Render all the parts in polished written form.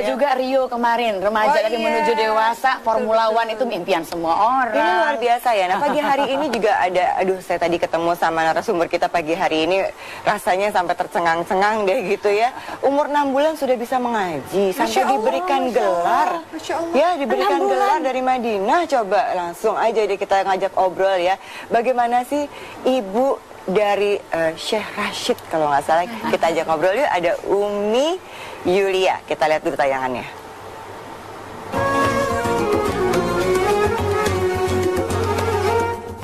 Juga Rio kemarin, remaja lagi menuju dewasa, Formula One itu impian semua orang. Ini luar biasa ya. Nah, pagi hari ini juga ada, aduh saya tadi ketemu sama narasumber kita pagi hari ini, rasanya sampai tercengang-cengang deh gitu ya. Umur 6 bulan sudah bisa mengaji, sampai diberikan gelar. Ya, diberikan gelar dari Madinah. Coba langsung aja deh kita ngajak obrol ya. Bagaimana sih ibu dari Syekh Rashid kalau nggak salah, kita ajak ngobrol yuk. Ada Umi Yulia, kita lihat dulu tayangannya.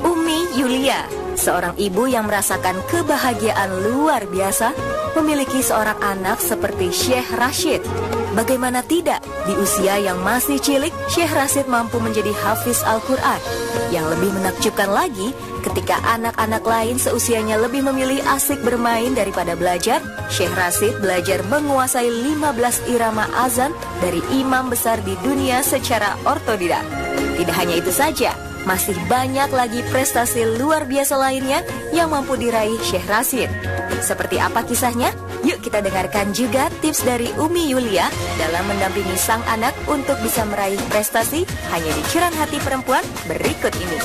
Umi Yulia, seorang ibu yang merasakan kebahagiaan luar biasa memiliki seorang anak seperti Syekh Rashid. Bagaimana tidak, di usia yang masih cilik, Syekh Rashid mampu menjadi hafiz Al-Quran. Yang lebih menakjubkan lagi, ketika anak-anak lain seusianya lebih memilih asik bermain daripada belajar, Syekh Rashid belajar menguasai 15 irama azan dari imam besar di dunia secara otodidak. Tidak hanya itu saja, masih banyak lagi prestasi luar biasa lainnya yang mampu diraih Syekh Rashid. Seperti apa kisahnya? Yuk kita dengarkan juga tips dari Umi Yulia dalam mendampingi sang anak untuk bisa meraih prestasi hanya di Curahan Hati Perempuan berikut ini.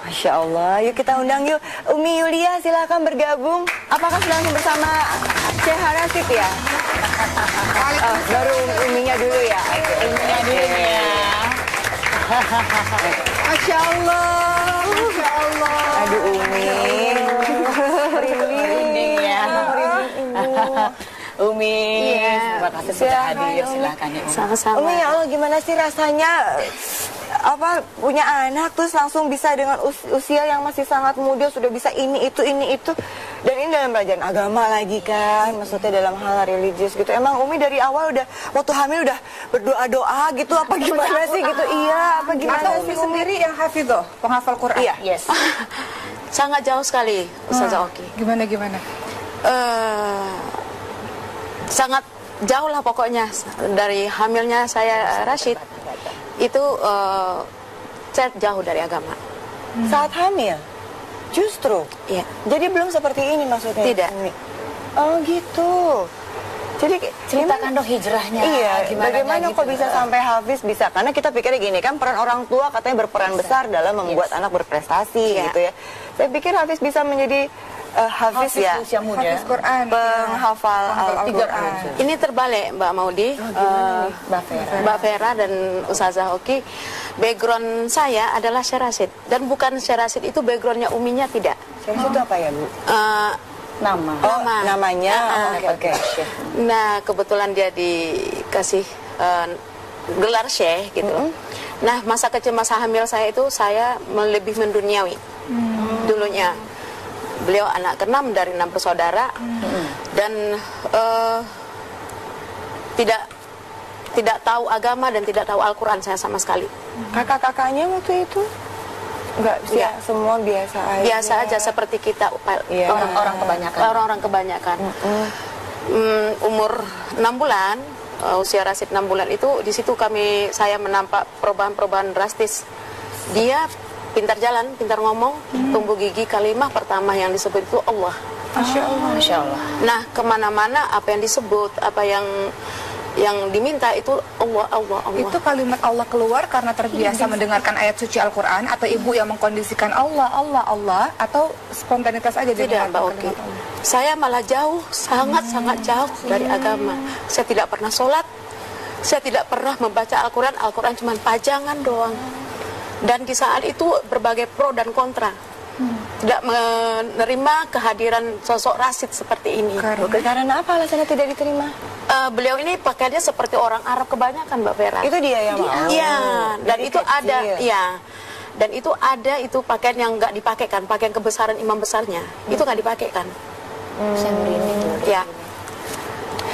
Masya Allah, yuk kita undang yuk Umi Yulia, silakan bergabung. Apakah sedang bersama Syekh Rashid ya? Oh, baru Uminya dulu ya. Uminya dulu ya. Masya Allah, Masya Allah. Aduh Umi, Merinding ya. Umi, terima kasih sudah hadir, silakan ya. Sama-sama. Umi, ya Allah, gimana sih rasanya punya anak terus langsung bisa dengan usia yang masih sangat muda sudah bisa ini itu dan ini dalam pelajaran agama lagi kan, maksudnya dalam hal religius gitu. Emang Umi dari awal udah waktu hamil udah berdoa gitu apa gimana sih gitu? Iya, apa gimana atau sih Umi sendiri yang hafidhoh, penghafal Quran? Iya. Yes. Sangat jauh sekali, Ustazah Oki. Gimana? Sangat jauh lah pokoknya dari hamilnya saya Rashid. Itu saya jauh dari agama. Saat hamil? Justru? Iya. Jadi belum seperti ini maksudnya? Tidak. Umi? Oh gitu. Jadi Ceritakan dong hijrahnya. Iya, bagaimana gitu. kok bisa sampai hafiz bisa? Karena kita pikirnya gini kan, peran orang tua katanya berperan besar dalam membuat anak berprestasi gitu ya. Saya pikir hafiz bisa menjadi hafiz ya, usia muda. Hafiz Quran, penghafal Al-Quran. Ini terbalik Mbak Maudi, Mbak Vera dan Ustazah Oki. Background saya adalah Syekh Rashid, dan bukan Syekh Rashid itu backgroundnya Uminya, tidak. Syekh itu apa ya Bu? Nama. Oh, namanya. Oke. Nah, kebetulan dia dikasih gelar Syekh gitu. Nah, masa kecil, masa hamil saya itu saya lebih menduniawi dulunya. Beliau anak ke-6 dari 6 bersaudara dan tidak tahu agama dan tidak tahu Al-Quran saya sama sekali. Kakak-kakaknya waktu itu? Enggak sih, Iya. semua biasa aja. Biasa aja seperti kita, Orang-orang kebanyakan. Orang-orang kebanyakan. Umur 6 bulan, usia Rashid 6 bulan itu, di situ saya menampak perubahan-perubahan drastis. Dia pintar jalan, pintar ngomong, tumbuh gigi, kalimah pertama yang disebut itu Allah. Masya Allah. Masya Allah. Nah, kemana-mana apa yang disebut, apa yang diminta itu Allah. Itu kalimat Allah keluar karena terbiasa mendengarkan ayat suci Al-Quran, atau ibu yang mengkondisikan Allah, atau spontanitas aja Tidak, dengar Mbak Oki. Saya malah jauh, sangat jauh dari agama. Saya tidak pernah sholat, saya tidak pernah membaca Al-Quran. Al-Quran cuma pajangan doang. Dan di saat itu berbagai pro dan kontra. Tidak menerima kehadiran sosok Rashid seperti ini. Karena apa alasannya tidak diterima? Beliau ini pakaiannya seperti orang Arab kebanyakan, Mbak Vera. Itu dia yang mau. Iya, dan Dari itu kecil. ada, iya. Dan itu ada pakaian yang nggak dipakaikan, pakaian kebesaran imam besarnya. Itu nggak dipakaikan. Saya merinding. Ya.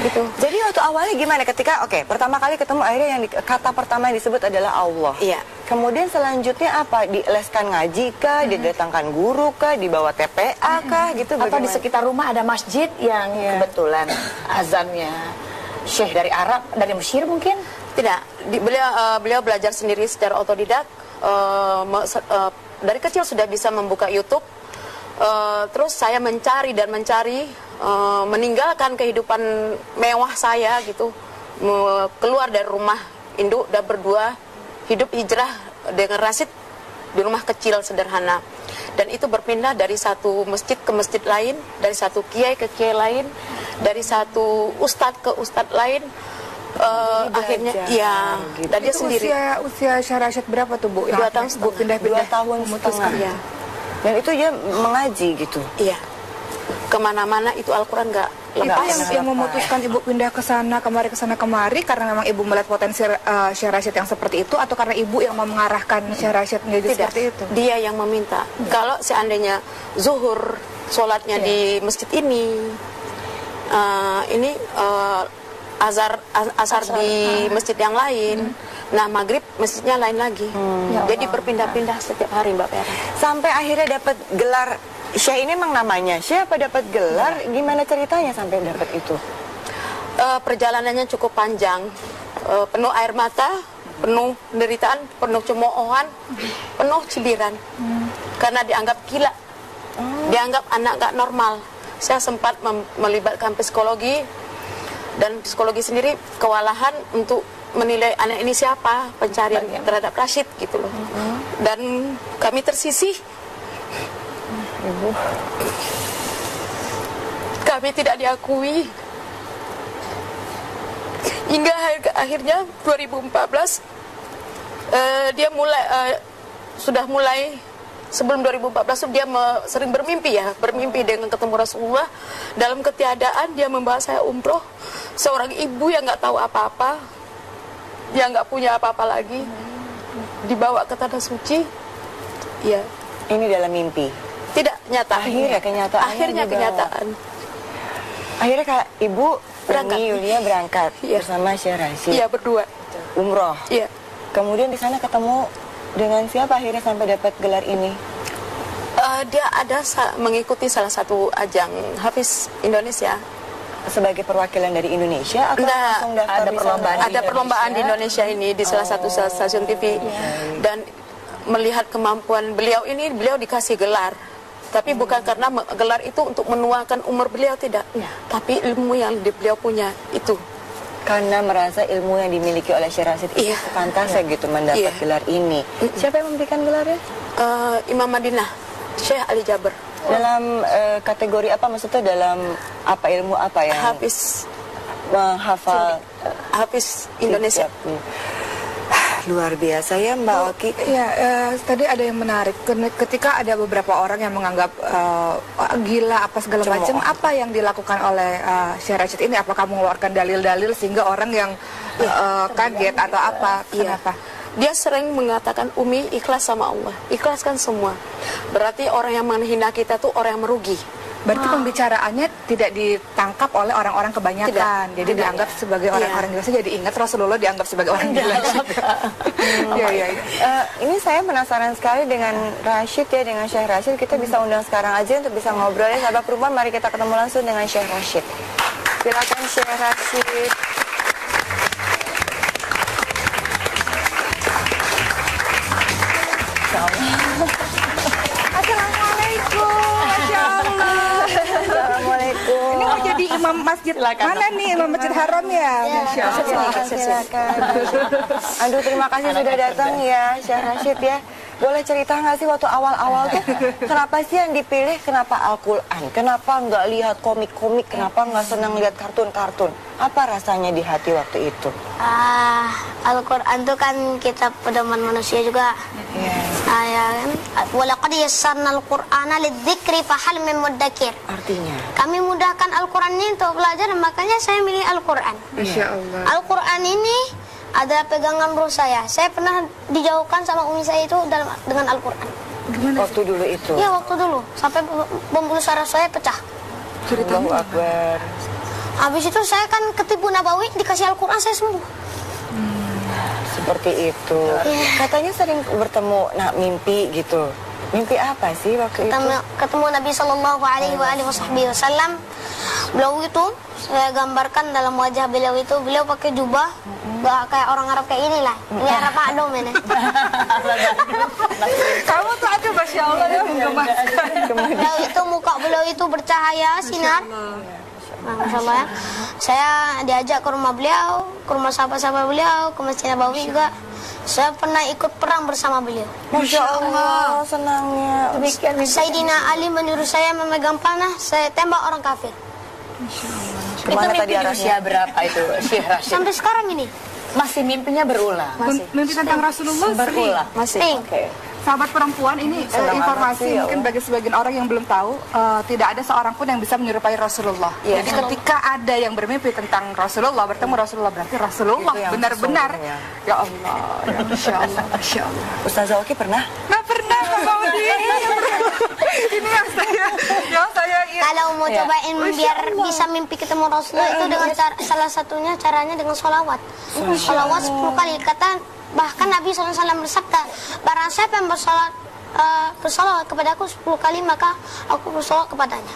Gitu. Jadi waktu awalnya gimana ketika pertama kali ketemu akhirnya yang kata pertama yang disebut adalah Allah. Iya. Kemudian selanjutnya apa? Dileskan ngaji kah? Didatangkan guru kah? Dibawa TPA kah? Gitu Atau di bagaimana? sekitar rumah ada masjid yang kebetulan azannya Syekh dari Arab, dari Mesir mungkin? Tidak. Beliau belajar sendiri secara otodidak. dari kecil sudah bisa membuka YouTube. Terus saya mencari dan mencari, meninggalkan kehidupan mewah saya gitu, keluar dari rumah induk dan berdua, hidup hijrah dengan Rashid di rumah kecil sederhana. Dan itu berpindah dari satu masjid ke masjid lain, dari satu kiai ke kiai lain, dari satu ustadz ke ustadz lain. Akhirnya ya gitu. dan dia Itu sendiri. usia Syekh Rashid berapa tuh Bu? 2 tahun Bu setengah. pindah-pindah 2 tahun memutuskan. setengah. Ya. Dan itu dia mengaji gitu. Iya, kemana-mana itu Al-Quran nggak Itu lepas. yang memutuskan Ibu pindah ke sana kemari karena memang Ibu melihat potensi Syekh Rashid yang seperti itu, atau karena Ibu yang mau mengarahkan Syekh Rashid menjadi Tidak, seperti itu? dia yang meminta. Kalau seandainya zuhur sholatnya di masjid ini azhar di masjid yang lain, nah maghrib masjidnya lain lagi. Jadi berpindah-pindah setiap hari Mbak Vera. Sampai akhirnya dapat gelar Syekh ini, emang namanya Syekh apa dapat gelar? Gimana ceritanya sampai dapat itu? Perjalanannya cukup panjang, penuh air mata, penuh penderitaan, penuh cemoohan, penuh cibiran, karena dianggap gila, dianggap anak gak normal. Saya sempat melibatkan psikologi, dan psikologi sendiri kewalahan untuk menilai anak ini siapa, pencarian terhadap Rashid gitu loh. Dan kami tersisih. Kami tidak diakui. Hingga akhirnya 2014 dia sudah mulai, sebelum 2014 dia sering bermimpi dengan ketemu Rasulullah. Dalam ketiadaan dia membawa saya umroh, seorang ibu yang nggak tahu apa-apa, dia nggak punya apa-apa lagi, dibawa ke tanah suci. Ya, Ini dalam mimpi. tidak nyata. Akhirnya kenyataannya Akhirnya juga. kenyataan. Akhirnya Kak Ibu Berangkat. Umi Yulia berangkat Iya. bersama Syekh Rashid Iya, berdua. umroh. Iya. Kemudian di sana ketemu dengan siapa akhirnya sampai dapat gelar ini? Dia ada mengikuti salah satu ajang Hafiz Indonesia. Sebagai perwakilan dari Indonesia atau Nah, langsung daftar ada di perlombaan sana? Ada perlombaan di Indonesia ini di salah satu stasiun TV, dan melihat kemampuan beliau ini, beliau dikasih gelar, tapi bukan karena gelar itu untuk menuakan umur beliau, tidak, tapi ilmu yang beliau punya itu. Karena merasa ilmu yang dimiliki oleh Syekh Rashid itu Iya. sepantasnya gitu mendapat Iya. gelar ini. Siapa yang memberikan gelarnya? Imam Madinah, Syekh Ali Jaber, Dalam kategori apa, maksudnya dalam apa, ilmu apa yang Hafiz menghafal Hafiz Indonesia. Luar biasa ya Mbak Oki. Ya, tadi ada yang menarik. Ketika ada beberapa orang yang menganggap gila apa segala macam, apa yang dilakukan oleh Syekh Rashid ini? Apakah mengeluarkan dalil-dalil sehingga orang yang kaget atau apa? Kenapa? Dia sering mengatakan, Umi, ikhlas sama Allah, ikhlaskan semua. Berarti orang yang menghina kita tuh orang yang merugi. Berarti pembicaraannya tidak ditangkap oleh orang-orang kebanyakan. Jadi Tidak. dianggap sebagai orang-orang gila. Saya jadi ingat Rasulullah dianggap sebagai orang gila. Iya. Ini saya penasaran sekali dengan Rashid ya, dengan Syekh Rashid. Kita bisa undang sekarang aja untuk bisa ngobrol ya. Sahabat perempuan, mari kita ketemu langsung dengan Syekh Rashid. Silakan Syekh Rashid. Assalamualaikum. Masya Allah. Assalamualaikum. Ini mau jadi imam masjid mana nih? Imam Masjid Haram ya? Masya Allah. Silakan. Aduh, terima kasih sudah datang ya Syekh Rashid ya. Boleh cerita nggak sih waktu awal-awal tuh kenapa sih yang dipilih, kenapa Al-Quran? Kenapa nggak lihat komik-komik? Kenapa nggak senang lihat kartun-kartun? Apa rasanya di hati waktu itu? Al-Quran itu kan kitab pedoman manusia juga. Ya kan? Walaqad yassarnal Qur'ana lidzikri fahal min muddakir. Artinya? Kami mudahkan Al-Quran ini untuk belajar, makanya saya milih Al-Quran. Masya Allah. Al-Quran ini adalah pegangan roh saya. Saya pernah dijauhkan sama umi saya itu dengan Al-Quran. Waktu dulu itu? Ya, waktu dulu. Sampai pembuluh saraf saya pecah. Allahu Akbar. Habis itu saya kan ketipu Nabawi, dikasih Al-Quran, saya sembuh. Seperti itu. Katanya sering bertemu, mimpi gitu. Mimpi apa sih waktu itu? Ketemu Nabi Sallallahu Alaihi Wasallam. Beliau itu saya gambarkan dalam wajah beliau itu, beliau pakai jubah, gak kayak orang Arab kayak inilah. Ini Arab Adom ini. Kamu tuh ada Masya Allah ya menggemaskan. Beliau itu muka beliau itu bercahaya sinar. Nah, Masya Allah ya. Saya diajak ke rumah beliau, ke rumah sahabat-sahabat beliau, ke Masjid Nabawi juga. Saya pernah ikut perang bersama beliau. Masya Allah, senangnya. Sayyidina Ali menyuruh saya memegang panah, saya tembak orang kafir. Kemana Itu tadi mimpi di arahnya? usia berapa itu, Syekh Rashid? Sampai sekarang ini. Masih mimpinya berulang. Mimpi tentang Rasulullah sering. Berulang. Sering. Sahabat perempuan ini informasi ya mungkin bagi sebagian orang yang belum tahu, tidak ada seorang pun yang bisa menyerupai Rasulullah. Iya. Jadi ketika ada yang bermimpi tentang Rasulullah, bertemu Rasulullah, berarti Rasulullah Itu yang benar-benar. sesungguhnya. Ya Allah, ya Masya Allah, Masya Allah. Ustazah Oki pernah? Nggak pernah Mbak Maudi. Ini yang saya Kalau mau cobain biar bisa mimpi ketemu Rasulullah itu dengan salah satunya caranya dengan sholawat. Sholawat 10 kali. Bahkan Nabi SAW bersabda, barang siapa yang bersolawat kepadaku 10 kali, maka aku bersolawat kepadanya.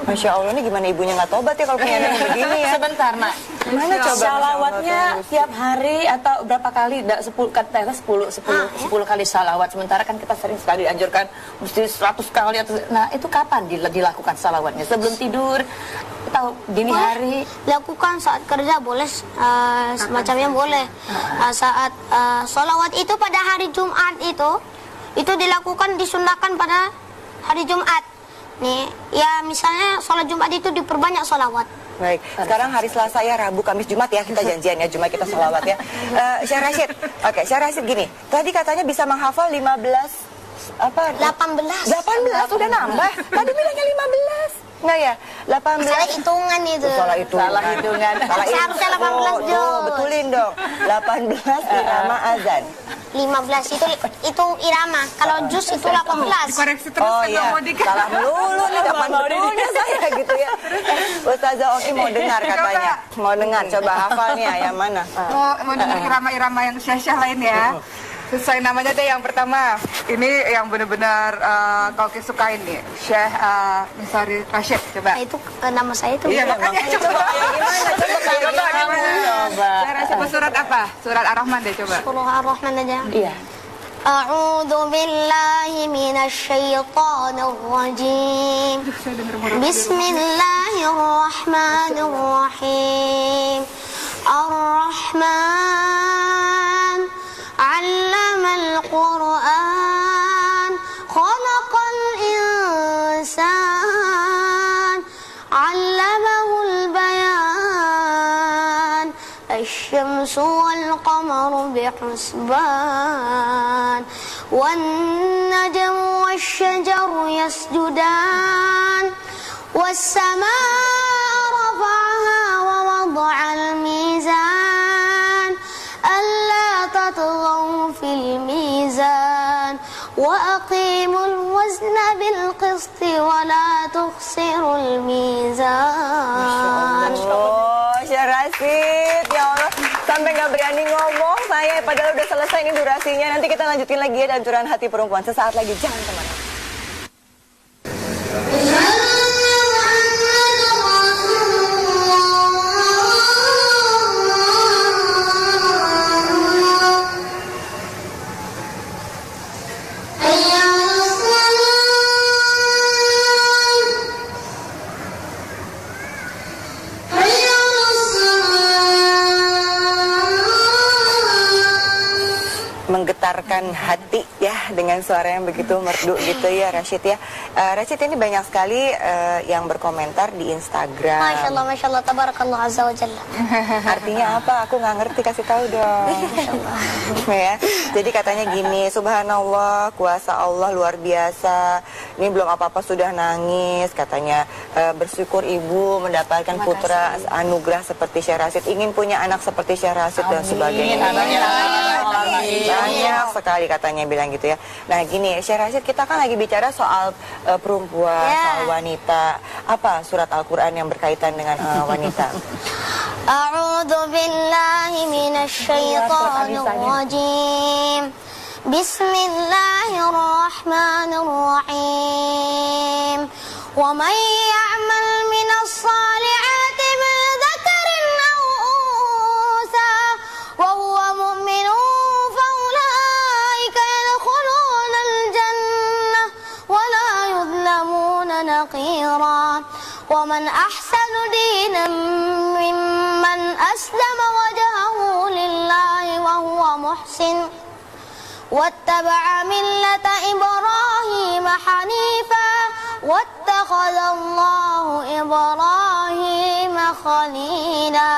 Masya Allah, ini gimana ibunya nggak tobat ya kalau punya anak yang begini ya? Sebentar, Nak. Gimana coba? Salawatnya tiap hari atau berapa kali? 10 kali salawat. Sementara kan kita sering sekali dianjurkan mesti 100 kali. Nah, itu kapan dilakukan salawatnya? Sebelum tidur atau dini hari? Lakukan saat kerja boleh, semacamnya boleh. Saat sholawat itu pada hari Jumat itu dilakukan, disunahkan pada hari Jumat. Nih, ya misalnya sholat Jumat itu diperbanyak sholawat. Baik, sekarang hari Selasa ya, Rabu, Kamis, Jumat ya, kita janjian ya, Jumat kita sholawat ya. Syekh Rashid, oke, Syekh Rashid gini, tadi katanya bisa menghafal 18. 18, udah nambah, tadi bilangnya 15. Enggak ya? 18. Salah hitungan itu. Salah hitungan. Salah hitungan. Seharusnya 18 Jul. Betulin dong. 18 irama azan. 15 itu irama. Kalau juz itu 18. koreksi terus Oh kan iya, Mbak Maudi kan. salah melulu nih, kapan betulnya saya gitu ya. Ustazah Oki mau dengar katanya. Mau dengar, coba hafalnya yang mana? Mau dengar irama-irama yang syah-syah lain ya. Sesuai namanya deh, yang pertama ini yang benar-benar kau sukain nih, Syekh Misari Rashid, coba. Nah, itu nama saya itu. Iya, makanya coba. Gimana? Coba Gimana? Syekh Rashid surat apa? Surat Ar-Rahman deh, coba. Surah Ar-Rahman aja. Iya. A'udzu billahi minasyaitonir rajim. Bismillahirrahmanirrahim. Ar-Rahman 'allamal Qur'an, khalaqal insan, 'allamahul bayan. الشمس والقمر بحسبان والنجم والشجر يسجدان والسماء رفعها ووضع الميزان ألا تطغوا في الميزان وأقيموا الوزن بالقسط ولا تخسروا الميزان. Syekh Rashid, ya Allah, sampai nggak berani ngomong saya, padahal udah selesai ini durasinya. Nanti kita lanjutin lagi ya dalam curahan hati perempuan sesaat lagi, jangan kemana. Menggetarkan hati ya dengan suara yang begitu merdu gitu ya Rashid ya. Rashid, ini banyak sekali yang berkomentar di Instagram. Masya Allah, tabarakallah azza wa jalla. Artinya apa? Aku nggak ngerti, kasih tahu dong. Ya. Jadi katanya gini, subhanallah, kuasa Allah luar biasa. Ini belum apa-apa sudah nangis katanya. Bersyukur ibu mendapatkan putra anugerah seperti Syekh Rashid. Ingin punya anak seperti Syekh Rashid dan sebagainya. Banyak sekali katanya bilang gitu ya. Nah gini, Syekh Rashid, kita kan lagi bicara soal perempuan, soal wanita. Apa surat Al-Quran yang berkaitan dengan wanita? A'udzu billahi minasyaitonir rajim. Bismillahirrahmanirrahim. Wa may ya'mal minas ومن أحسن دينا ممن أسلم وجهه لله وهو محسن واتبع ملة إبراهيم حنيفا واتخذ الله إبراهيم خليلا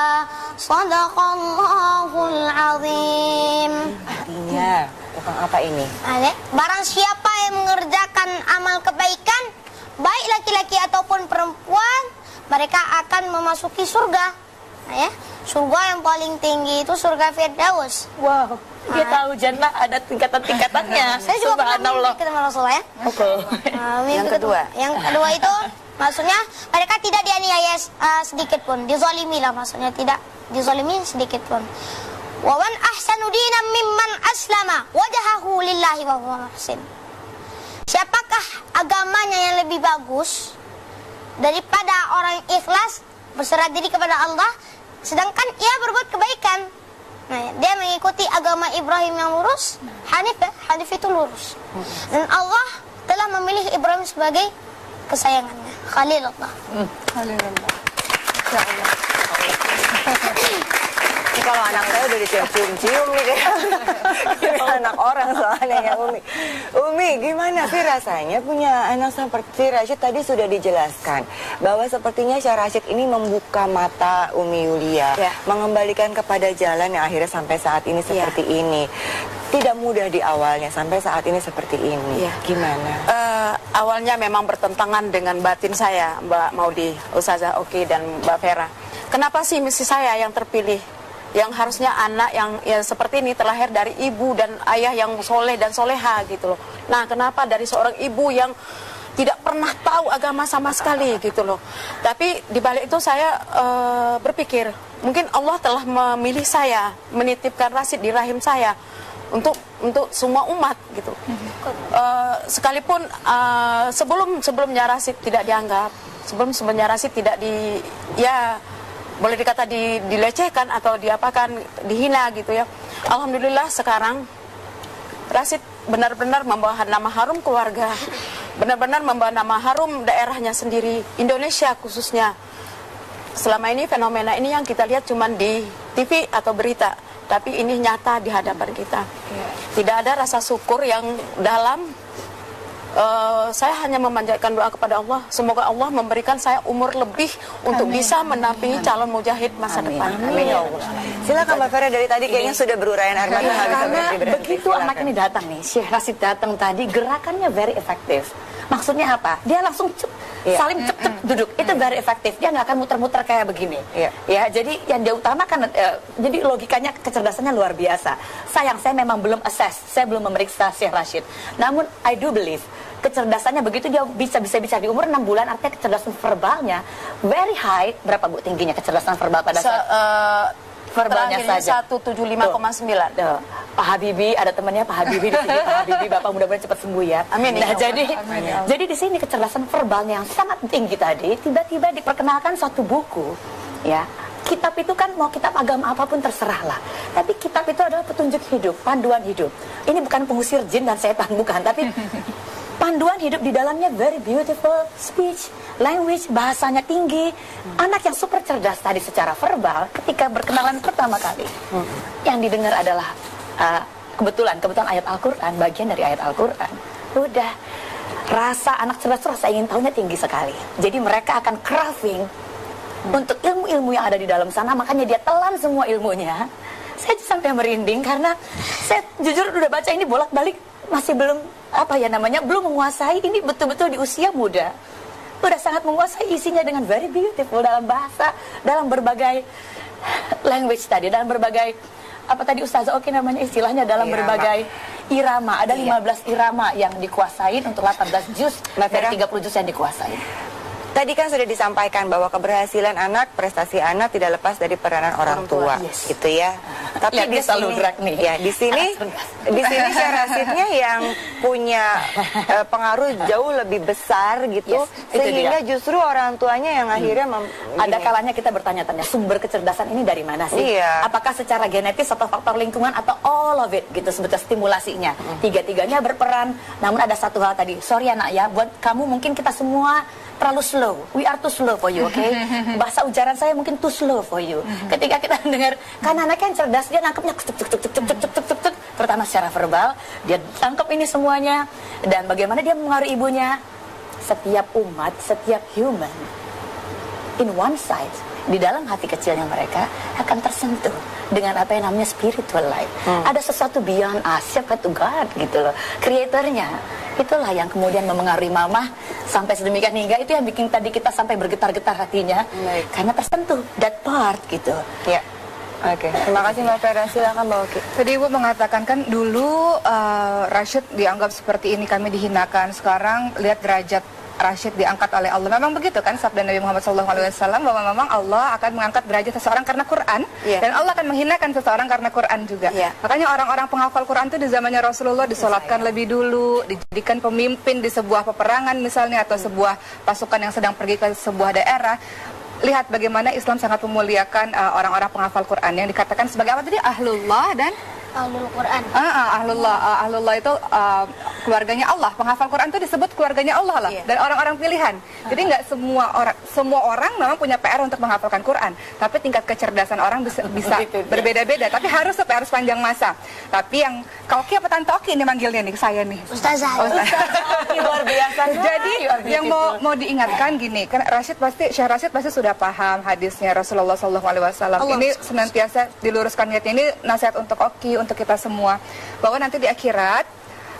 صدق الله العظيم. Artinya, tentang apa ini? Barang siapa yang mengerjakan amal kebaikan, baik laki-laki ataupun perempuan, mereka akan memasuki surga. Surga yang paling tinggi itu surga Firdaus. Wow, dia tahu jannah ada tingkatan-tingkatannya. Saya juga pernah mimpi ketemu Rasulullah ya. Oke. Yang kedua itu maksudnya mereka tidak dianiaya sedikit pun, dizalimi lah maksudnya, tidak dizalimi sedikit pun. Wa man ahsanu dinan mimman aslama wajhahu lillahi wa huwa muhsin. Siapakah agamanya yang lebih bagus daripada orang yang ikhlas berserah diri kepada Allah sedangkan ia berbuat kebaikan. Nah, dia mengikuti agama Ibrahim yang lurus, Hanif ya, Hanif itu lurus. Dan Allah telah memilih Ibrahim sebagai kesayangannya, Khalilullah. Khalilullah. Ya Allah. Ini kalau anak saya udah dicium-cium nih kayak anak orang soalnya ya Umi. Umi, gimana sih rasanya punya anak seperti Rashid? Tadi sudah dijelaskan bahwa sepertinya Syekh Rashid ini membuka mata Umi Yulia, mengembalikan kepada jalan yang akhirnya sampai saat ini seperti ini. Tidak mudah di awalnya, sampai saat ini seperti ini. Gimana? Awalnya memang bertentangan dengan batin saya, Mbak Maudi, Ustazah Oki dan Mbak Vera. Kenapa sih mesti saya yang terpilih? Yang harusnya anak yang seperti ini terlahir dari ibu dan ayah yang soleh dan soleha gitu loh. Nah, kenapa dari seorang ibu yang tidak pernah tahu agama sama sekali gitu loh. Tapi di balik itu saya berpikir, mungkin Allah telah memilih saya, menitipkan Rashid di rahim saya untuk semua umat gitu. Sekalipun sebelumnya Rashid tidak dianggap, sebelumnya Rashid tidak boleh dikata dilecehkan atau diapakan, dihina gitu ya. Alhamdulillah sekarang Rashid benar-benar membawa nama harum keluarga, benar-benar membawa nama harum daerahnya sendiri, Indonesia khususnya. Selama ini fenomena ini yang kita lihat cuma di TV atau berita, tapi ini nyata di hadapan kita. Tidak ada rasa syukur yang dalam. Saya hanya memanjatkan doa kepada Allah, semoga Allah memberikan saya umur lebih untuk bisa menampingi calon mujahid masa depan. Amin ya Allah. Silakan Mbak Vera, dari tadi kayaknya sudah berurayan air mata. Karena begitu anak ini datang nih, Syekh Rashid datang tadi, gerakannya very efektif. Maksudnya apa? Dia langsung salim cep duduk. Itu very efektif. Dia nggak akan muter-muter kayak begini. Ya, jadi yang dia utamakan, jadi logikanya, kecerdasannya luar biasa. Sayang, saya memang belum assess, saya belum memeriksa Syekh Rashid. Namun I do believe kecerdasannya begitu, dia bisa di umur 6 bulan, artinya kecerdasan verbalnya very high. Berapa Bu tingginya kecerdasan verbal pada saat verbalnya saja? 175,9. Pak Habibie, ada temannya Pak Habibie di sini. Pak Habibie, Bapak mudah-mudahan cepat sembuh ya. Amin. Nah, jadi di sini kecerdasan verbalnya yang sangat tinggi tadi, tiba-tiba diperkenalkan suatu buku, ya. Kitab itu kan mau kitab agama apapun terserahlah. Tapi kitab itu adalah petunjuk hidup, panduan hidup. Ini bukan pengusir jin dan setan, bukan, tapi panduan hidup. Di dalamnya very beautiful speech, language, bahasanya tinggi. Anak yang super cerdas tadi secara verbal, ketika berkenalan pertama kali, yang didengar adalah kebetulan ayat Al-Quran, bagian dari ayat Al-Quran. Udah, rasa anak cerdas, rasa ingin tahunya tinggi sekali. Jadi mereka akan craving untuk ilmu-ilmu yang ada di dalam sana, makanya dia telan semua ilmunya. Saya sampai merinding karena saya jujur udah baca ini bolak-balik, masih belum belum menguasai. Ini betul-betul di usia muda udah sangat menguasai isinya dengan very beautiful, dalam bahasa, dalam berbagai language tadi, dalam berbagai Ustazah Oki namanya istilahnya, dalam berbagai irama. Ada 15 irama yang dikuasain untuk 18 juz dari 30 juz yang dikuasai. Tadi kan sudah disampaikan bahwa keberhasilan anak, prestasi anak tidak lepas dari peranan orang tua, gitu ya. Tapi di sini, di sini Syekh Rashidnya yang punya pengaruh jauh lebih besar gitu, sehingga justru orang tuanya yang akhirnya ada kalanya kita bertanya-tanya, sumber kecerdasan ini dari mana sih? Apakah secara genetis atau faktor lingkungan atau all of it gitu, sebetulnya stimulasinya. Tiga-tiganya berperan. Namun ada satu hal tadi, sorry anak ya, buat kamu mungkin kita semua terlalu slow. We are too slow for you, okay? Bahasa ujaran saya mungkin too slow for you. Ketika kita dengar, kan anaknya yang cerdas, dia nangkepnya terutama secara verbal, dia tangkap ini semuanya. Dan bagaimana dia mengaruhi ibunya? Setiap umat, setiap human, in one side, di dalam hati kecilnya mereka akan tersentuh dengan apa yang namanya spiritual life. Ada sesuatu beyond us, siapa itu God gitu loh, kreatornya. Itulah yang kemudian memengaruhi mamah sampai sedemikian hingga itu yang bikin tadi kita sampai bergetar-getar hatinya. Karena tersentuh that part gitu. Ya. Oke, terima kasih Mbak Vera. Silakan Mbak Oki. Tadi Ibu mengatakan kan dulu Rashid dianggap seperti ini, kami dihinakan. Sekarang lihat derajat Rashid diangkat oleh Allah. Memang begitu kan sabda Nabi Muhammad SAW bahwa memang Allah akan mengangkat derajat seseorang karena Quran, dan Allah akan menghinakan seseorang karena Quran juga. Makanya orang-orang penghafal Quran itu di zamannya Rasulullah disolatkan lebih dulu, dijadikan pemimpin di sebuah peperangan misalnya atau sebuah pasukan yang sedang pergi ke sebuah daerah. Lihat bagaimana Islam sangat memuliakan orang-orang penghafal Quran yang dikatakan sebagai apa tadi? Ahlullah dan Ahlul Quran. Ahlullah itu keluarganya Allah. Penghafal Quran itu disebut keluarganya Allah lah, dan orang-orang pilihan. Jadi nggak semua orang memang punya PR untuk menghafalkan Quran, tapi tingkat kecerdasan orang bisa berbeda-beda. Tapi harus panjang masa. Tapi yang Kak Oki apa Tante Oki ini manggilnya nih saya nih? Ustazah. Luar biasa. Jadi yang mau diingatkan gini, kan Syekh Rashid pasti sudah paham hadisnya Rasulullah SAW. Ini senantiasa diluruskan niatnya. Ini nasihat untuk Oki, untuk kita semua, bahwa nanti di akhirat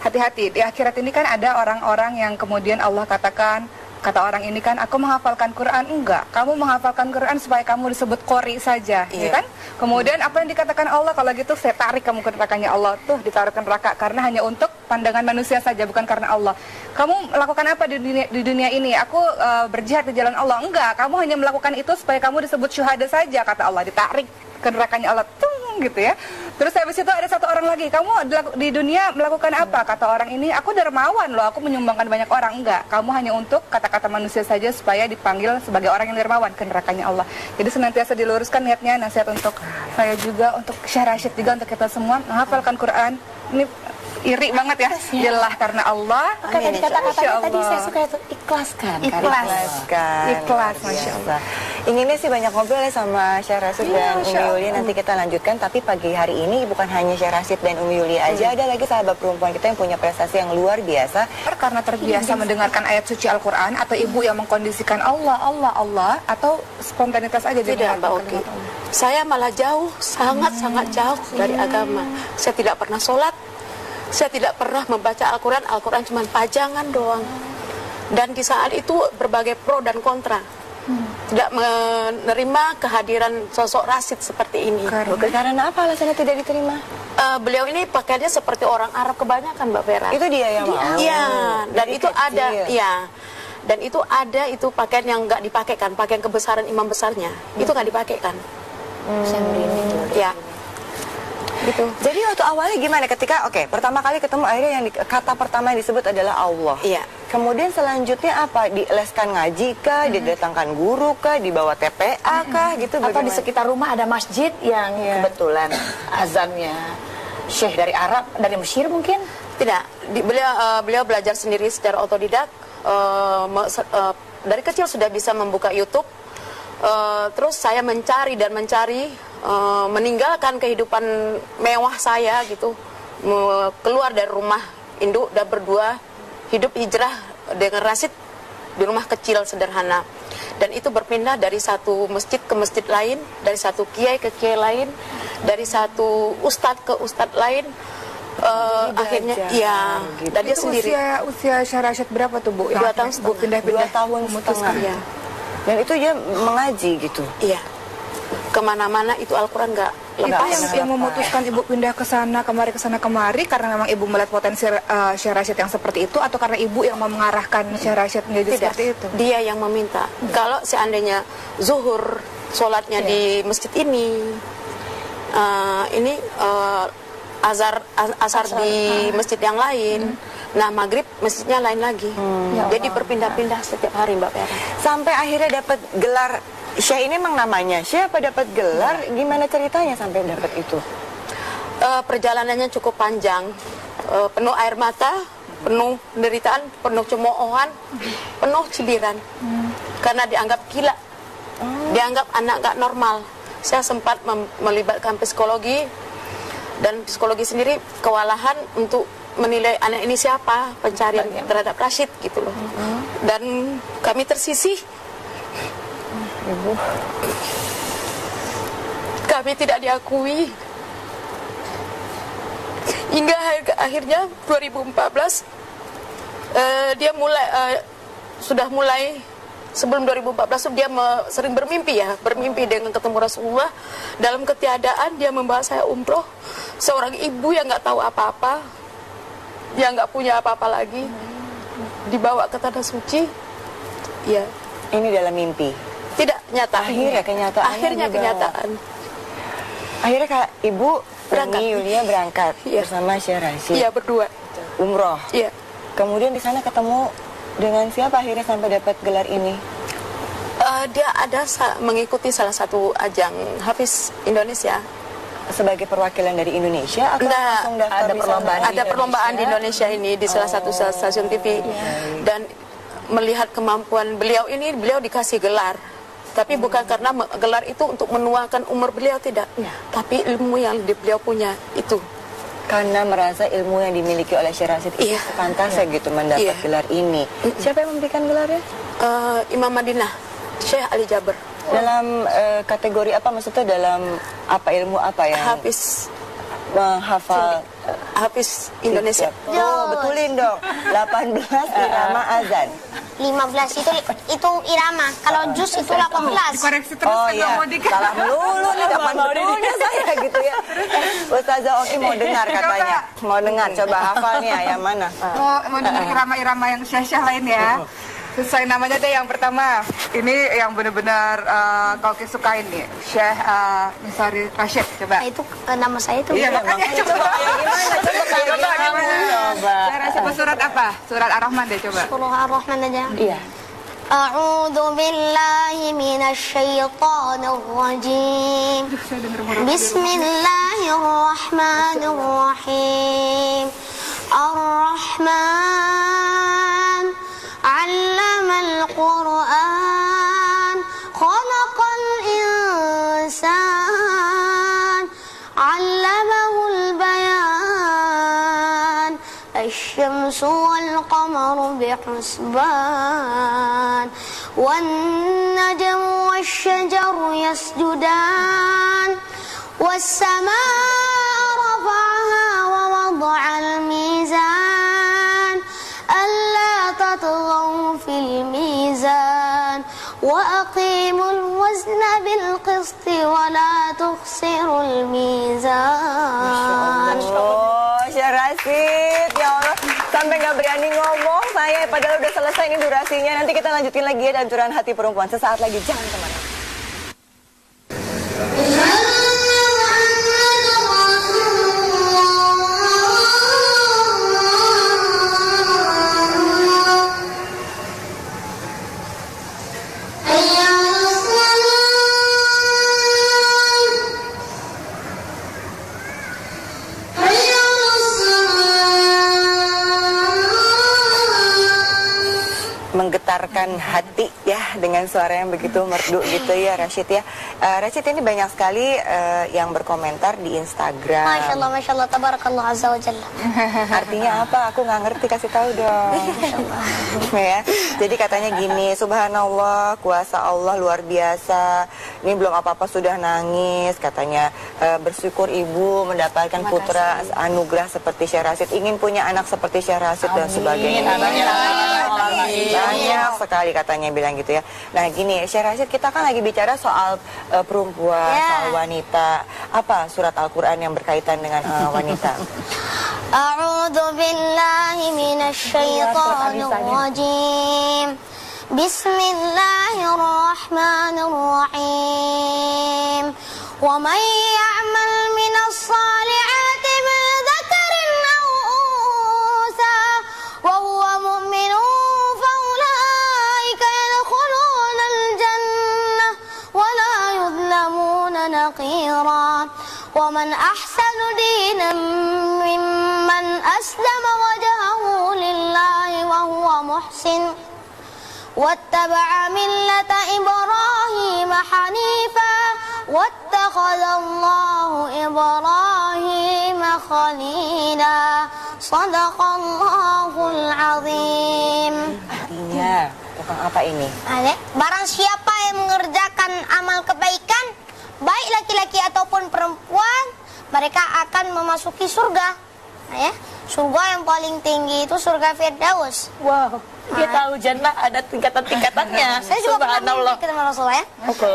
hati-hati. Di akhirat ini kan ada orang-orang yang kemudian Allah katakan, kata orang ini kan, aku menghafalkan Quran. Enggak, kamu menghafalkan Quran supaya kamu disebut qori saja, ya kan? Kemudian apa yang dikatakan Allah, kalau gitu saya tarik kamu ke nerakanya Allah. Tuh ditaruh ke neraka karena hanya untuk pandangan manusia saja, bukan karena Allah. Kamu melakukan apa di dunia ini? Aku berjihad di jalan Allah. Enggak, kamu hanya melakukan itu supaya kamu disebut syuhada saja, kata Allah. Ditarik ke nerakanya Allah, gitu ya. Terus habis itu ada satu orang lagi, kamu di dunia melakukan apa? Kata orang ini, aku dermawan loh, aku menyumbangkan banyak orang. Enggak, kamu hanya untuk kata-kata manusia saja supaya dipanggil sebagai orang yang dermawan ke nerakanya Allah. Jadi senantiasa diluruskan niatnya, nasihat untuk saya juga, untuk Syekh Rashid juga, untuk kita semua menghafalkan Quran. Ini iri banget ya, jelas karena Allah. Kata kata-kata tadi saya suka itu ikhlaskan. Ikhlas, Masya Allah. Inginnya sih banyak ngobrol ya sama Syekh Rashid dan Umi Yulia. Nanti kita lanjutkan, tapi pagi hari ini bukan hanya Syekh Rashid dan Umi Yulia aja, ada lagi sahabat perempuan kita yang punya prestasi yang luar biasa. Karena terbiasa mendengarkan ayat suci Al-Quran, atau ibu yang mengkondisikan Allah, atau spontanitas aja. Tidak, Mbak Oki. Saya malah jauh, sangat jauh dari agama. Saya tidak pernah sholat, saya tidak pernah membaca Al-Quran. Al-Quran cuma pajangan doang. Dan di saat itu berbagai pro dan kontra. Tidak menerima kehadiran sosok Rashid seperti ini. Karena apa alasannya tidak diterima? Beliau ini pakaiannya seperti orang Arab kebanyakan, Mbak Vera. Itu dia yang mau. Iya, dan itu ada, iya. Dan itu ada, itu pakaian yang nggak dipakaikan, pakaian kebesaran imam besarnya, itu nggak dipakaikan. Ya. Gitu. Jadi waktu awalnya gimana ketika pertama kali ketemu, akhirnya yang kata pertama yang disebut adalah Allah. Iya. Kemudian selanjutnya apa? Dileskan ngaji kah? Didatangkan guru kah? Dibawa TPA kah? Gitu. Atau di sekitar rumah ada masjid yang kebetulan azannya Syekh dari Arab, dari Mesir mungkin? Tidak. Beliau belajar sendiri secara otodidak. Dari kecil sudah bisa membuka YouTube. Terus saya mencari, meninggalkan kehidupan mewah saya gitu, keluar dari rumah induk dan berdua, hidup hijrah dengan Rashid di rumah kecil sederhana, dan itu berpindah dari satu masjid ke masjid lain, dari satu kiai ke kiai lain, dari satu ustadz ke ustadz lain. Akhirnya ya gitu. Dan dia sendiri. Usia Syekh Rashid berapa tuh, Bu? 2 tahun setengah. Pindah-pindah 2 tahun setengah. Ya. Dan itu dia mengaji gitu. Iya. Kemana-mana itu Al-Quran nggak Itu lepas. yang memutuskan Ibu pindah ke sana kemari karena memang Ibu melihat potensi Syekh Rashid yang seperti itu, atau karena Ibu yang mau mengarahkan Syekh Rashid menjadi seperti itu? Dia yang meminta. Kalau seandainya zuhur sholatnya di masjid ini asar di masjid yang lain, nah maghrib masjidnya lain lagi. Jadi berpindah-pindah setiap hari, Mbak Vera. Sampai akhirnya dapat gelar Syekh. Ini emang namanya siapa dapat gelar? Gimana ceritanya sampai dapat itu? Perjalanannya cukup panjang, penuh air mata, penuh penderitaan, penuh cemoohan, penuh cibiran. Karena dianggap gila, dianggap anak gak normal. Saya sempat melibatkan psikologi, dan psikologi sendiri kewalahan untuk menilai anak ini siapa pencarian terhadap Rashid gitu loh. Dan kami tersisih. Ibu. Kami tidak diakui. Hingga akhirnya 2014 dia sudah mulai. Sebelum 2014 dia sering bermimpi dengan ketemu Rasulullah. Dalam ketiadaan dia membawa saya umroh. Seorang ibu yang nggak tahu apa-apa, yang nggak punya apa-apa lagi, dibawa ke tanah suci. Ya. Ini dalam mimpi. Tidak nyata. Akhirnya kenyataan. Akhirnya kenyataan. Akhirnya Kak Ibu Berangkat. Yulia berangkat Iya. bersama Syekh Rashid. Iya, berdua. Umroh. Iya. Kemudian di sana ketemu dengan siapa akhirnya sampai dapat gelar ini? Dia ada mengikuti salah satu ajang Hafiz Indonesia. Sebagai perwakilan dari Indonesia atau langsung daftar ada di perlombaan. sana? Ada perlombaan di Indonesia ini di salah satu stasiun TV. Dan melihat kemampuan beliau ini, beliau dikasih gelar. Tapi bukan karena gelar itu untuk menuakan umur beliau, tidak. Tapi ilmu yang beliau punya itu. Karena merasa ilmu yang dimiliki oleh Syekh Rashid itu sepantasnya gitu mendapat gelar ini. Siapa yang memberikan gelarnya? Imam Madinah, Syekh Ali Jaber. Dalam kategori apa, maksudnya dalam apa, ilmu apa yang Hafiz menghafal Hafiz Indonesia. Oh, betulin dong. 18 irama azan. 15 itu irama. Kalau jus itu 18. Koreksi terus Oh kan iya, mau dikasih. salah melulu nih, kapan betulnya saya gitu ya. Ustazah Oki mau dengar katanya. Mau dengar, coba hafalnya yang mana? Mau dengar irama-irama yang syah-syah lain ya. Sesuai namanya deh, yang pertama. Ini yang benar-benar kau sukain nih, Syekh Misari Rashid. Coba. Itu nama saya itu. Iya, makanya coba. Coba Coba. Syekh Rashid surat apa? Surat Ar-Rahman deh, coba. Surah Ar-Rahman aja. Iya. A'udzu billahi minasyaitonir rajim. Bismillahirrahmanirrahim. Ar-Rahman 'allamal Qur'an, khalaqal insan, 'allamahul bayan. الشمس والقمر بحسبان والنجم والشجر يسجدان والسماء رفعها ووضع الميزان ألا تطغوا في الميزان وأقيموا الوزن بالقسط ولا تخسروا الميزان. Oh, Syekh Rashid, ya Allah, sampai nggak berani ngomong saya, padahal udah selesai ini durasinya. Nanti kita lanjutin lagi ya dalam curahan hati perempuan sesaat lagi, jangan kemana. Menggetarkan hati ya dengan suara yang begitu merdu gitu ya Rashid ya. Rashid, ini banyak sekali yang berkomentar di Instagram. Masya Allah, tabarakallah azza wa jalla. Artinya apa? Aku nggak ngerti, kasih tahu dong. Ya. Jadi katanya gini, subhanallah, kuasa Allah luar biasa. Ini belum apa-apa sudah nangis, katanya bersyukur ibu mendapatkan putra anugerah seperti Syekh Rashid, ingin punya anak seperti Syekh Rashid dan sebagainya. Banyak sekali katanya bilang gitu ya. Nah gini, Syekh Rashid, kita kan lagi bicara soal perempuan, soal wanita. Apa surat Al-Quran yang berkaitan dengan wanita? A'udzu billahi minasyaitonir rajim. Bismillahirrahmanirrahim. Wa may ya'mal minas salihati min dzakarin aw unsa wa huwa mu'minun fa ulaika yadkhuluna al-jannah wa la yudlamuna naqira. ومن أحسن دينا ممن أسلم وجهه لله محسن واتبع ملة إبراهيم حنيفا واتخذ الله إبراهيم خليلا صدق الله العظيم. Artinya, tukang apa ini? Barang siapa yang mengerjakan amal kebaikan, baik laki-laki ataupun perempuan, mereka akan memasuki surga. Ya, surga yang paling tinggi itu surga Firdaus. Wow, dia tahu jannah ada tingkatan-tingkatannya. Saya juga pernah Subhanallah. mimpi ketemu Rasulullah ya. Oke.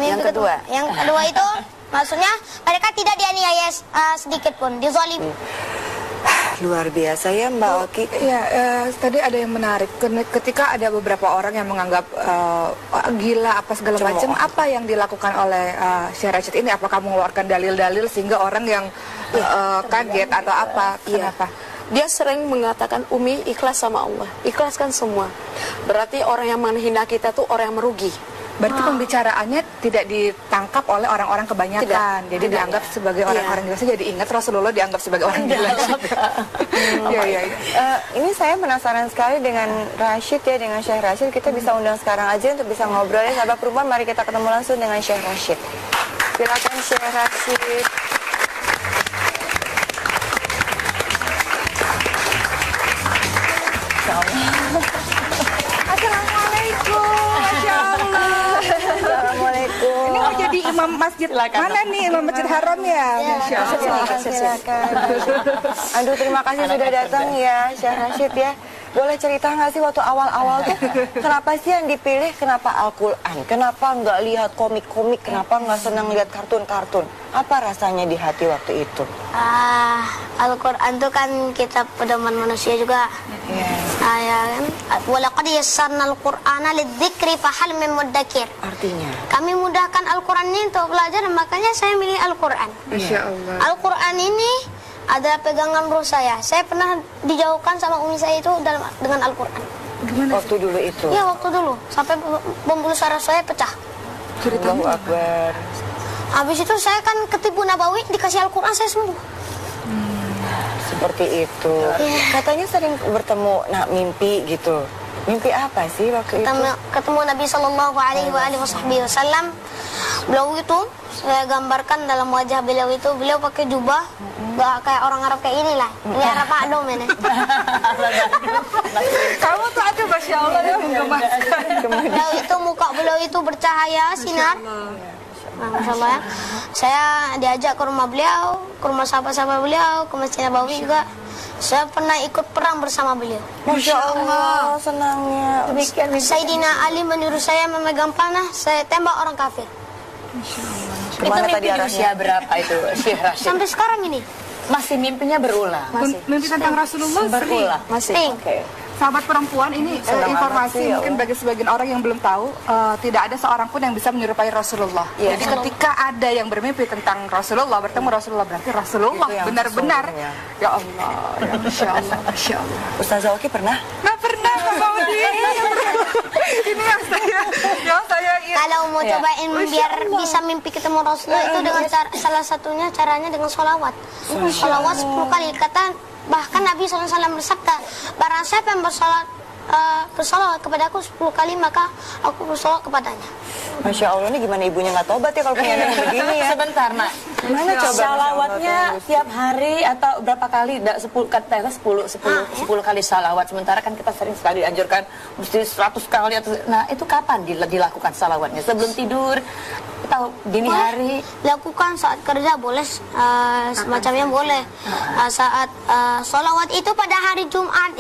Yang kedua? Yang kedua itu maksudnya mereka tidak dianiaya sedikit pun, dizalimi. Luar biasa ya Mbak Oki. Ya, tadi ada yang menarik. Ketika ada beberapa orang yang menganggap gila apa segala macam, apa yang dilakukan oleh Syekh Rashid ini? Apakah mengeluarkan dalil-dalil sehingga orang yang kaget atau apa? Kenapa? Dia sering mengatakan, Umi ikhlas sama Allah, ikhlaskan semua. Berarti orang yang menghina kita tuh orang yang merugi. Berarti pembicaraannya tidak ditangkap oleh orang-orang kebanyakan. Jadi dianggap sebagai orang-orang gila. Saya jadi ingat Rasulullah dianggap sebagai orang gila juga. Iya. Ini saya penasaran sekali dengan Rashid ya, dengan Syekh Rashid. Kita bisa undang sekarang aja untuk bisa ngobrol ya. Sahabat perempuan, mari kita ketemu langsung dengan Syekh Rashid. Silakan Syekh Rashid. Assalamualaikum, Masya Allah. Assalamualaikum. Ini mau jadi imam masjid mana nih? Imam masjid haram ya? Masya Allah. Silakan. Aduh, terima kasih sudah datang ya Syekh Rashid ya. Boleh cerita nggak sih waktu awal-awal tuh kenapa sih yang dipilih, kenapa Al-Quran, kenapa nggak lihat komik-komik, kenapa nggak senang lihat kartun-kartun? Apa rasanya di hati waktu itu? Al-Quran itu kan kitab pedoman manusia juga. Ya kan? Walaqad yassarna al-Qur'ana lidzikri fahal min muddakir. Artinya? Kami mudahkan Al-Quran ini untuk belajar, makanya saya milih Al-Quran. Masya Allah. Al-Quran ini adalah pegangan ruh saya. Saya pernah dijauhkan sama umi saya itu dengan Al-Quran. Waktu dulu itu? Iya, waktu dulu. Sampai pembuluh saraf saya pecah. Allahu Akbar. Habis itu saya kan ketipu Nabawi, dikasih Al-Quran saya sembuh. Seperti itu. Katanya sering bertemu, mimpi gitu. Mimpi apa sih waktu itu? Ketemu Nabi Sallallahu Alaihi Wasallam. Beliau itu saya gambarkan dalam wajah beliau itu, beliau pakai jubah, gak kayak orang Arab kayak inilah. Ini Arab Adom ini. Kamu tuh aduh Masya Allah ya menggemaskan. Beliau itu muka beliau itu bercahaya sinar. Nah, Masya Allah ya. Saya diajak ke rumah beliau, ke rumah sahabat-sahabat beliau, ke Masjid Nabawi juga. Saya pernah ikut perang bersama beliau. Masya Allah, senangnya. Sayyidina Ali menyuruh saya memegang panah, saya tembak orang kafir. Itu mimpi di usia berapa itu Syekh Rashid? Sampai sekarang ini. Masih mimpinya berulang. Mimpi tentang Rasulullah Berulang. Masih. Oke. Sahabat perempuan ini informasi mungkin bagi sebagian orang yang belum tahu, tidak ada seorang pun yang bisa menyerupai Rasulullah. Jadi ketika ada yang bermimpi tentang Rasulullah, bertemu Rasulullah, berarti Rasulullah benar-benar. Ya Allah, ya Masya Allah, Masya Allah. Ustazah Oki pernah? Nggak pernah, Mbak Maudi. Ini yang saya Kalau mau cobain biar bisa mimpi ketemu Rasulullah itu dengan salah satunya caranya dengan sholawat. Sholawat 10 kali. Bahkan Nabi SAW bersabda, barang siapa yang bersolawat kepada aku 10 kali, maka aku bersolawat kepadanya. Masya Allah, ini gimana ibunya nggak tobat ya kalau punya anak begini ya? Sebentar, Nak. Mana coba salawatnya tiap hari atau berapa kali? 10 kali salawat. Sementara kan kita sering sekali dianjurkan mesti 100 kali. Nah, itu kapan dilakukan salawatnya? Sebelum tidur atau dini hari? Lakukan saat kerja boleh, semacamnya boleh. Saat salawat itu pada hari Jumat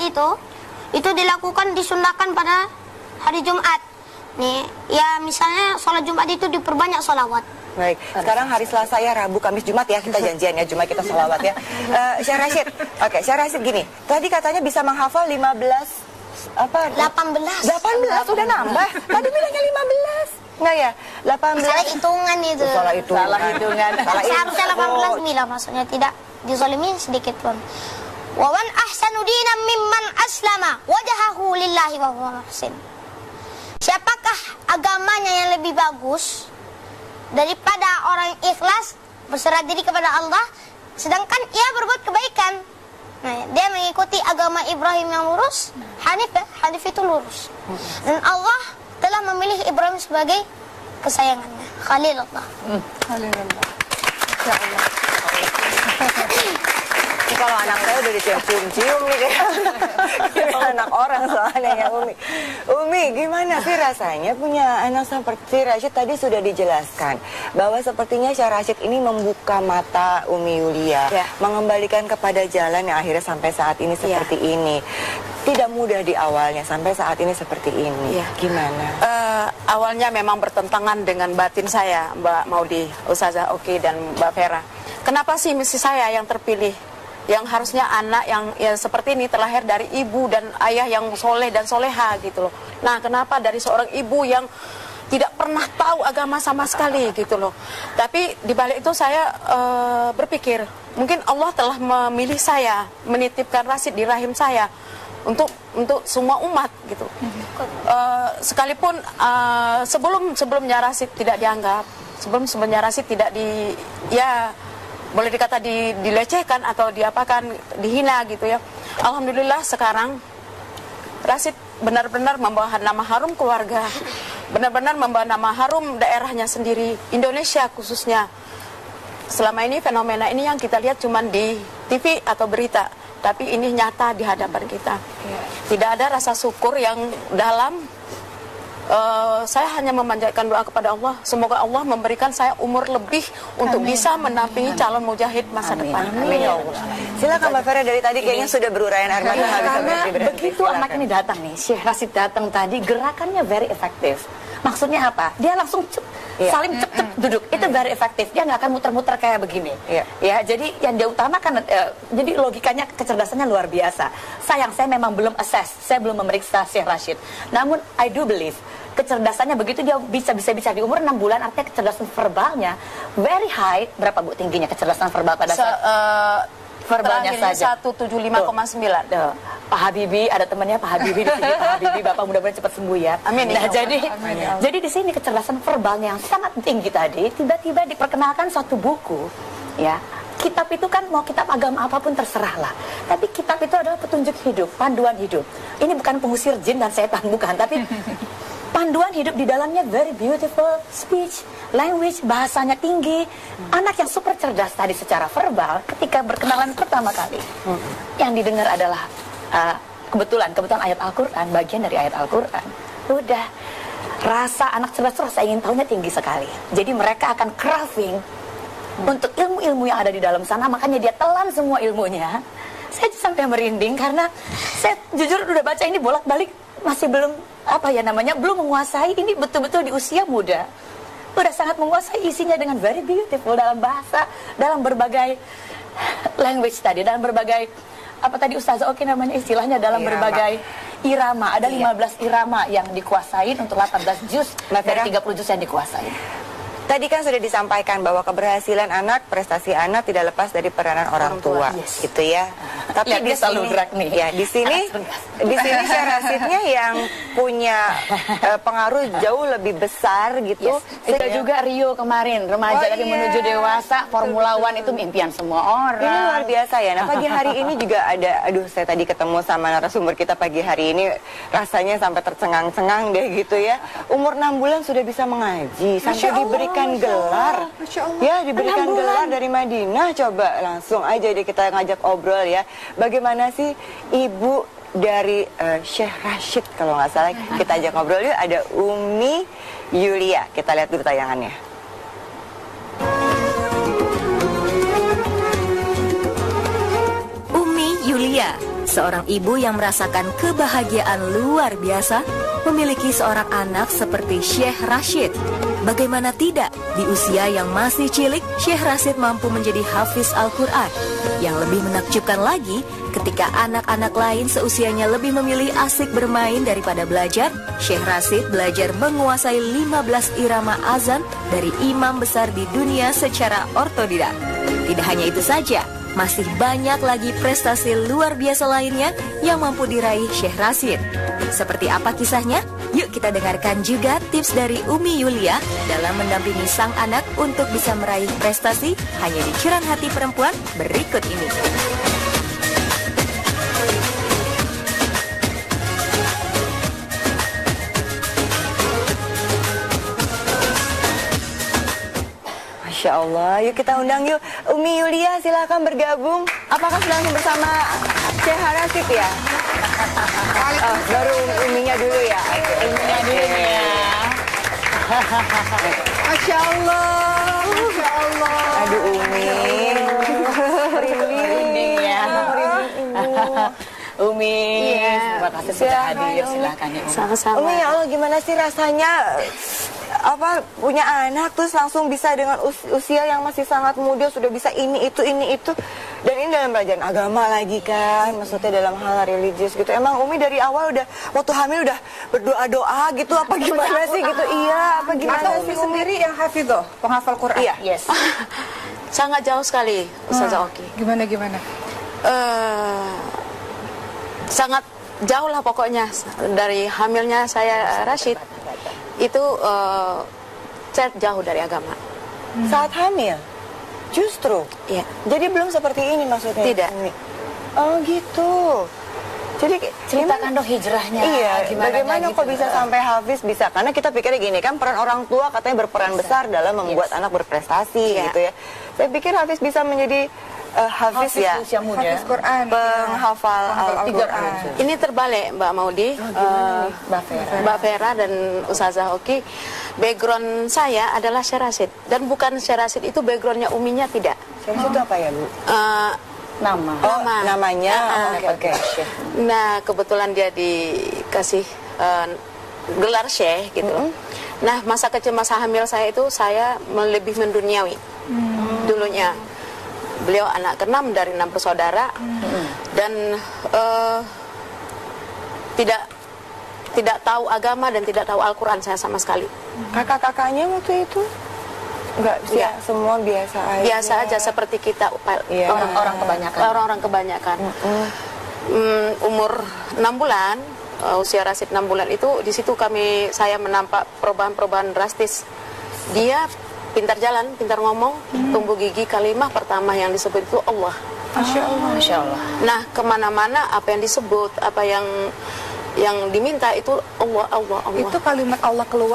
itu dilakukan, disunahkan pada hari Jumat. Nih, ya misalnya sholat Jumat itu diperbanyak sholawat. Baik, sekarang hari Selasa ya, Rabu, Kamis, Jumat ya, kita janjian ya, Jumat kita sholawat ya. Syekh Rashid, Syekh Rashid gini, tadi katanya bisa menghafal 18 udah nambah. Tadi bilangnya 15. Enggak ya? 18. Salah hitungan itu. Salah hitungan. Seharusnya 18 bila, maksudnya tidak dizalimi sedikit pun. Wa man ahsanu dinan mimman aslama wajhahu lillahi wa huwa muhsin. Siapakah agamanya yang lebih bagus daripada orang yang ikhlas berserah diri kepada Allah sedangkan ia berbuat kebaikan? Nah, dia mengikuti agama Ibrahim yang lurus. Hanif ya, Hanif itu lurus. Dan Allah telah memilih Ibrahim sebagai kesayangannya, Khalilullah. Alhamdulillah. Insya Allah. Ini kalau anak saya udah dicium-cium nih kayak anak orang soalnya ya Umi. Umi, gimana sih rasanya punya anak seperti Rashid? Tadi sudah dijelaskan bahwa sepertinya Syekh Rashid ini membuka mata Umi Yulia, mengembalikan kepada jalan yang akhirnya sampai saat ini seperti ini. Tidak mudah di awalnya, sampai saat ini seperti ini. Gimana? Awalnya memang bertentangan dengan batin saya, Mbak Maudi, Ustazah Oki dan Mbak Vera. Kenapa sih mesti saya yang terpilih? Yang harusnya anak yang ya seperti ini terlahir dari ibu dan ayah yang soleh dan soleha gitu loh. Nah, kenapa dari seorang ibu yang tidak pernah tahu agama sama sekali gitu loh. Tapi di balik itu saya berpikir, mungkin Allah telah memilih saya, menitipkan Rashid di rahim saya untuk semua umat gitu. Sekalipun sebelumnya Rashid tidak dianggap, sebelumnya Rashid tidak boleh dikata dilecehkan atau diapakan, dihina gitu ya. Alhamdulillah sekarang Rashid benar-benar membawa nama harum keluarga, benar-benar membawa nama harum daerahnya sendiri, Indonesia khususnya. Selama ini fenomena ini yang kita lihat cuma di TV atau berita, tapi ini nyata di hadapan kita. Tidak ada rasa syukur yang dalam. Saya hanya memanjatkan doa kepada Allah, semoga Allah memberikan saya umur lebih untuk bisa mendampingi calon mujahid masa depan. Amin ya Allah. Silakan Mbak Vera, dari tadi kayaknya sudah berurayan air mata, nggak bisa berhenti. Begitu anak ini datang nih, Syekh Rashid datang tadi, gerakannya very efektif. Maksudnya apa? Dia langsung salim cep duduk, itu very efektif. Dia nggak akan muter-muter kayak begini. Ya, jadi yang dia utamakan, jadi logikanya, kecerdasannya luar biasa. Sayang, saya memang belum assess, saya belum memeriksa Syekh Rashid. Namun I do believe kecerdasannya begitu, dia bisa bicara di umur 6 bulan, artinya kecerdasan verbalnya very high. Berapa Bu tingginya kecerdasan verbal pada saat verbalnya saja? 175,9. Pak Habibie, ada temannya Pak Habibie di sini. Pak Habibie, Bapak mudah-mudahan cepat sembuh ya. Amin. Nah, jadi di sini kecerdasan verbalnya yang sangat tinggi tadi, tiba-tiba diperkenalkan satu buku, ya. Kitab itu kan mau kitab agama apapun terserahlah. Tapi kitab itu adalah petunjuk hidup, panduan hidup. Ini bukan pengusir jin dan setan, bukan, tapi panduan hidup. Di dalamnya very beautiful speech, language, bahasanya tinggi. Anak yang super cerdas tadi secara verbal, ketika berkenalan pertama kali, yang didengar adalah kebetulan ayat Al-Quran, bagian dari ayat Al-Quran. Udah, rasa anak cerdas itu rasa ingin tahunya tinggi sekali. Jadi mereka akan craving untuk ilmu-ilmu yang ada di dalam sana, makanya dia telan semua ilmunya. Saya sampai merinding karena saya jujur udah baca ini bolak-balik, masih belum belum menguasai. Ini betul-betul di usia muda udah sangat menguasai isinya dengan very beautiful, dalam bahasa, dalam berbagai language tadi, dalam berbagai Ustazah Oki namanya istilahnya, dalam berbagai irama. Ada 15 irama yang dikuasain untuk 18 juz dari 30 juz yang dikuasain. Tadi kan sudah disampaikan bahwa keberhasilan anak, prestasi anak tidak lepas dari peranan orang tua, gitu ya. Tapi di sini, di sini Syekh Rashidnya yang punya pengaruh jauh lebih besar gitu. Itu juga Rio kemarin, remaja dari menuju dewasa, Formula One itu impian semua orang. Ini luar biasa ya. Nah, pagi hari ini juga ada, saya tadi ketemu sama narasumber kita pagi hari ini, rasanya sampai tercengang-cengang deh gitu ya. Umur 6 bulan sudah bisa mengaji, sampai diberikan gelar, ya diberikan gelar dari Madinah. Coba langsung aja deh kita ngajak obrol ya. Bagaimana sih ibu dari Syekh Rashid kalau nggak salah? Kita ajak ngobrol yuk. Ada Umi Yulia. Kita lihat dulu tayangannya. Umi Yulia, seorang ibu yang merasakan kebahagiaan luar biasa memiliki seorang anak seperti Syekh Rashid. Bagaimana tidak, di usia yang masih cilik, Syekh Rashid mampu menjadi hafiz Al-Quran. Yang lebih menakjubkan lagi, ketika anak-anak lain seusianya lebih memilih asik bermain daripada belajar, Syekh Rashid belajar menguasai 15 irama azan dari imam besar di dunia secara ortodidak. Tidak hanya itu saja, masih banyak lagi prestasi luar biasa lainnya yang mampu diraih Syekh Rashid. Seperti apa kisahnya? Yuk kita dengarkan juga tips dari Umi Yulia dalam mendampingi sang anak untuk bisa meraih prestasi hanya di Curahan Hati Perempuan berikut ini. Masya Allah, yuk kita undang yuk. Umi Yulia silakan bergabung. Apakah sedang bersama Syekh Rashid ya? Oh, baru Uminya dulu ya. Uminya dulu ya. Masya Allah, Masya Allah. Aduh Umi. Merinding ya. Umi, terima kasih sudah hadir. Silakan ya Umi. Sama-sama. Umi, ya Allah gimana sih rasanya punya anak terus langsung bisa dengan usia yang masih sangat muda sudah bisa ini itu dan ini dalam pelajaran agama lagi kan, maksudnya dalam hal religius gitu. Emang Umi dari awal udah waktu hamil udah berdoa gitu apa gimana sih gitu? Iya, apa gimana Atau sih Umi sendiri yang hafidhoh, penghafal Quran? Iya. Yes. Sangat jauh sekali, Ustazah Oki. Gimana? Sangat jauh lah pokoknya dari hamilnya saya Rashid itu saya jauh dari agama. Saat hamil, justru. Iya. Jadi belum seperti ini maksudnya. Tidak. Umi? Oh gitu. Jadi Ceritakan dong hijrahnya. Iya, gimana bagaimana gitu. kok bisa sampai Hafiz bisa? Karena kita pikirnya gini kan, peran orang tua katanya berperan besar dalam membuat anak berprestasi Iya. gitu ya. Saya pikir Hafiz bisa menjadi Hafiz ya, usia muda. Hafiz Quran. penghafal Al-Quran. Ini terbalik Mbak Maudi, Mbak Vera. Mbak Vera dan Ustazah Oki. Background saya adalah Syekh Rashid dan bukan Syekh Rashid itu backgroundnya Uminya tidak. Syekh itu apa ya Bu? Nama. Oh, namanya. Oke. Nah kebetulan dia dikasih gelar Syekh gitu. Nah masa kecil masa hamil saya itu saya lebih menduniawi dulunya. Beliau anak ke-6 dari 6 bersaudara dan tidak tahu agama dan tidak tahu Al-Quran saya sama sekali. Kakak-kakaknya waktu itu? Enggak, semua biasa aja. Biasa aja seperti kita Iya. Orang kebanyakan. Orang-orang kebanyakan. Umur 6 bulan, usia Rashid 6 bulan itu di situ saya menampak perubahan-perubahan drastis. Dia pintar jalan, pintar ngomong, tumbuh gigi. Kalimat pertama yang disebut itu Allah. Masya Allah. Masya Allah. Nah kemana-mana apa yang disebut, apa yang diminta itu Allah. Itu kalimat Allah keluar